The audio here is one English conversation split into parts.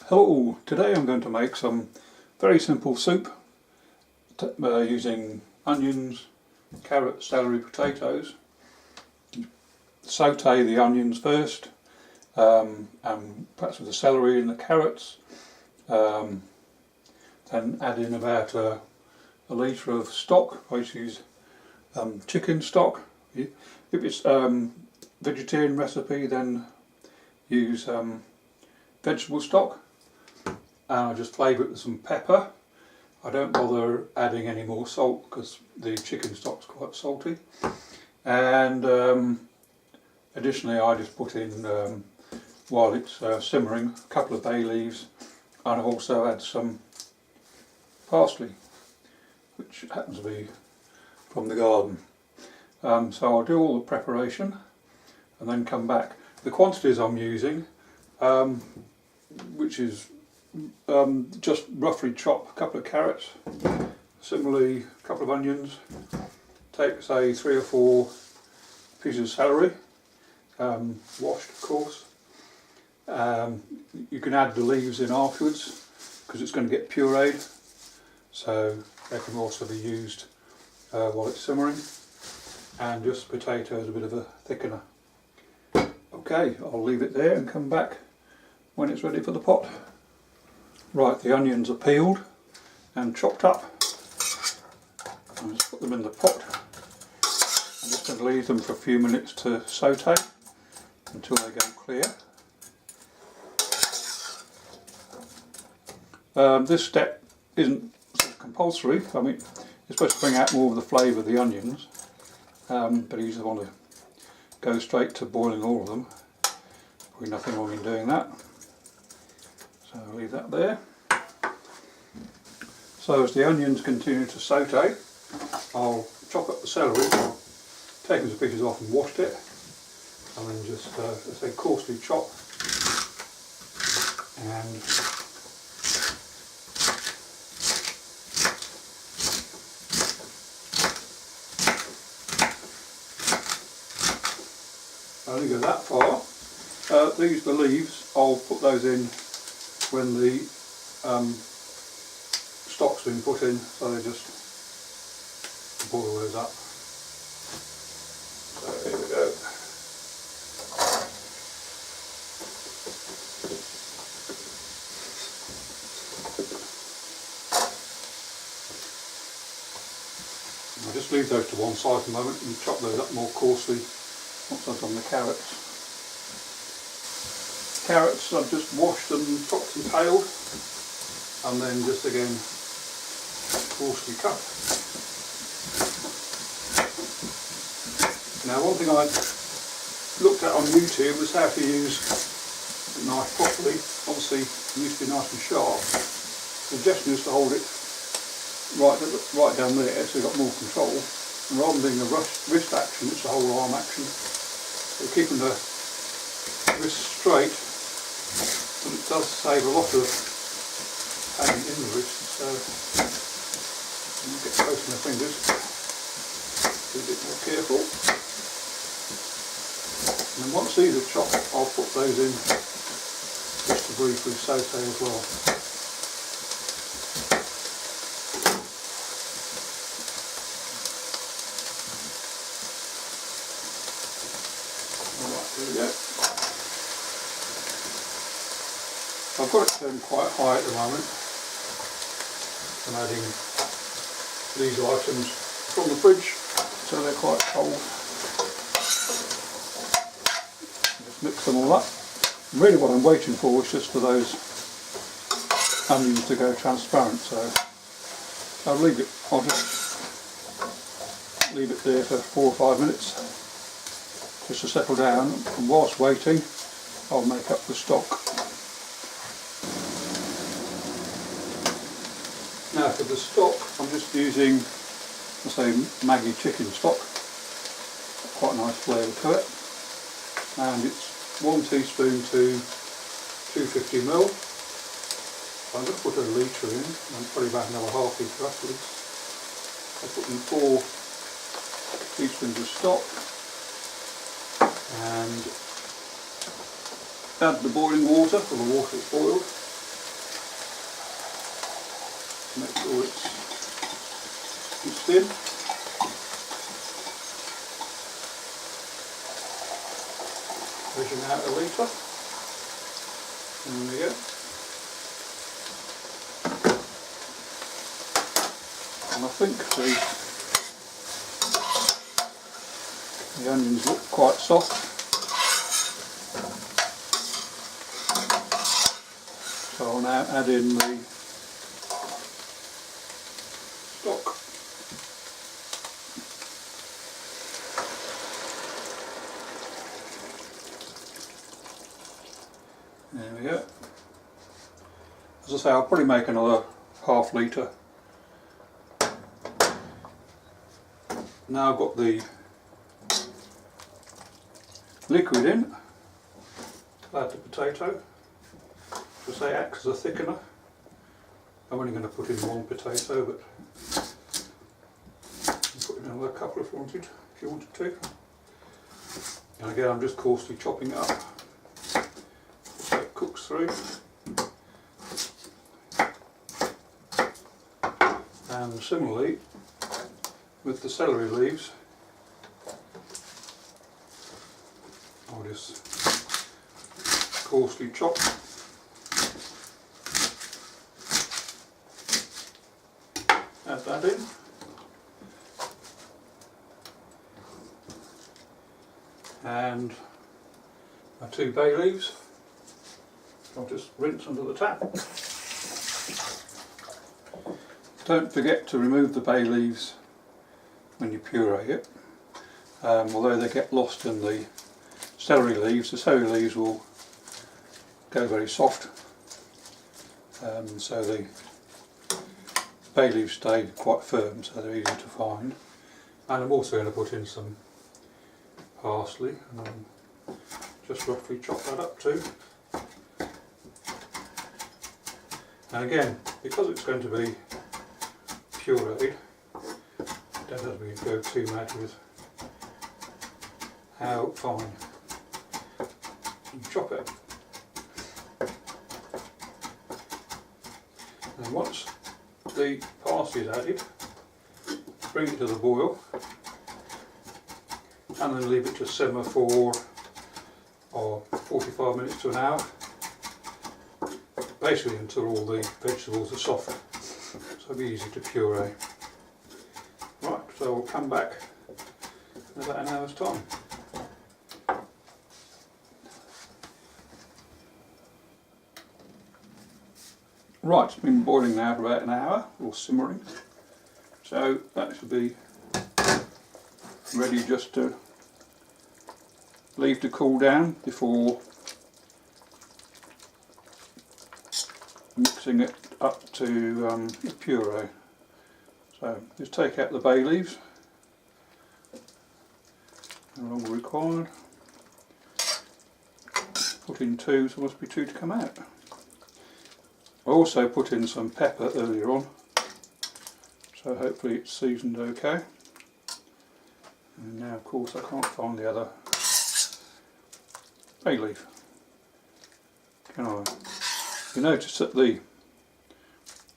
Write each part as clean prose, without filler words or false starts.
Hello, today I'm going to make some very simple soup using onions, carrots, celery, potatoes. Saute the onions first, and perhaps with the celery and the carrots. Then add in about a litre of stock. I use chicken stock. If it's vegetarian recipe, then use vegetable stock. And I just flavour it with some pepper. I don't bother adding any more salt because the chicken stock's quite salty. And additionally, I just put in, while it's simmering, a couple of bay leaves, and I've also add some parsley, which happens to be from the garden. So I'll do all the preparation and then come back. The quantities I'm using, which is just roughly chop a couple of carrots, similarly a couple of onions, take say 3 or 4 pieces of celery, washed of course. You can add the leaves in afterwards because it's going to get pureed, so they can also be used while it's simmering, and just potatoes, a bit of a thickener. Okay, I'll leave it there and come back when it's ready for the pot. Right, the onions are peeled and chopped up. I'll just put them in the pot. I'm just going to leave them for a few minutes to saute until they go clear. This step isn't sort of compulsory. I mean, it's supposed to bring out more of the flavour of the onions, but you just want to go straight to boiling all of them. Probably nothing wrong in doing that. So I'll leave that there. So as the onions continue to saute, I'll chop up the celery, taken the pieces off and washed it, and then just, as I say, coarsely chop. And I only go that far. These, the leaves, I'll put those in when the stock's been put in, so they just boil those up. So here we go. I'll just leave those to one side for a moment and chop those up more coarsely once I've done the carrots. Carrots I've just washed and chopped and peeled, and then just again coarsely cut. Now, one thing I looked at on YouTube was how to use the knife properly. Obviously it needs to be nice and sharp. The suggestion is to hold it right down there so you've got more control, and rather than being a wrist action, it's a whole arm action. So keeping the wrist straight, and it does save a lot of pain in the wrist, so get close to my fingers, be a bit more careful. And then once these are chopped, I'll put those in just to briefly saute as well. Alright, there we go. I've got it turned quite high at the moment. I'm adding these items from the fridge, so they're quite cold. Just mix them all up. And really what I'm waiting for is just for those onions to go transparent, so I'll just leave it there for 4 or 5 minutes just to settle down, and whilst waiting I'll make up the stock. Now for the stock, I'm just using, I say, Maggi chicken stock. Quite a nice flavour to it. And it's 1 teaspoon to 250ml. I'm going to put a litre in, and probably about another half litre afterwards. I put in 4 teaspoons of stock, and add the boiling water, or the water that's boiled, Make sure it's thin. Measuring out a litre. There we go. And I think the onions look quite soft. So I'll now add in the stock. There we go. As I say, I'll probably make another ½ litre. Now I've got the liquid in, add the potato, as I say, acts as a thickener. I'm only going to put in one potato, but put in another couple if you wanted to. And again, I'm just coarsely chopping it up so it cooks through. And similarly with the celery leaves, I'll just coarsely chop. Add that in. And my 2 bay leaves, I'll just rinse under the tap. Don't forget to remove the bay leaves when you puree it. Although they get lost in the celery leaves will go very soft, so the bay leaves stay quite firm, so they're easy to find. And I'm also going to put in some parsley, and I'll just roughly chop that up too. And again, because it's going to be pureed, don't have to go too mad with how fine you chop it. And once the parsley is added, bring it to the boil and then leave it to simmer for 45 minutes to an hour, basically until all the vegetables are soft, so it'll be easy to puree. Right, so we'll come back in about an hour's time. Right, it's been boiling now for about an hour, or simmering, so that should be ready just to leave to cool down before mixing it up to the puree. So just take out the bay leaves, no longer required. Put in 2, so there must be 2 to come out. I also put in some pepper earlier on, so hopefully it's seasoned okay. And now of course I can't find the other bay leaf. Can I? You notice that the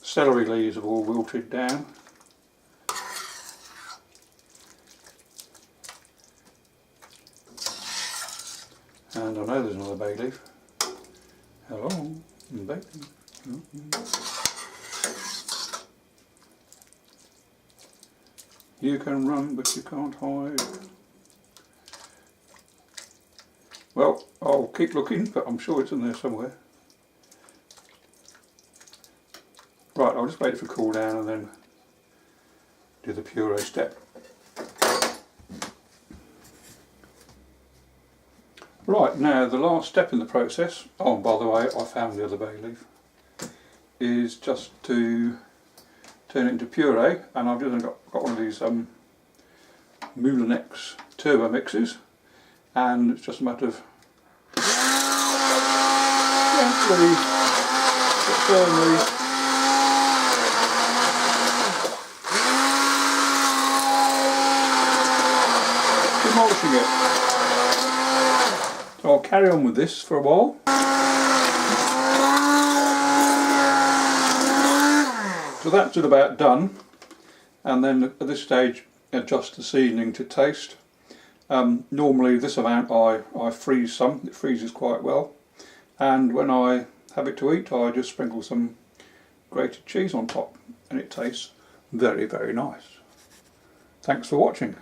celery leaves have all wilted down. And I know there's another bay leaf. Hello, baby. You can run but you can't hide. Well, I'll keep looking, but I'm sure it's in there somewhere. Right, I'll just wait for it to cool down and then do the puree step. Right, now the last step in the process, oh and by the way I found the other bay leaf, is just to turn it into puree, and I've just got one of these Moulinex turbo mixes, and it's just a matter of gently but firmly demolishing it. So I'll carry on with this for a while. So that's it about done, and then at this stage adjust the seasoning to taste. Normally this amount I freeze some, it freezes quite well, and when I have it to eat I just sprinkle some grated cheese on top and it tastes very, very nice. Thanks for watching.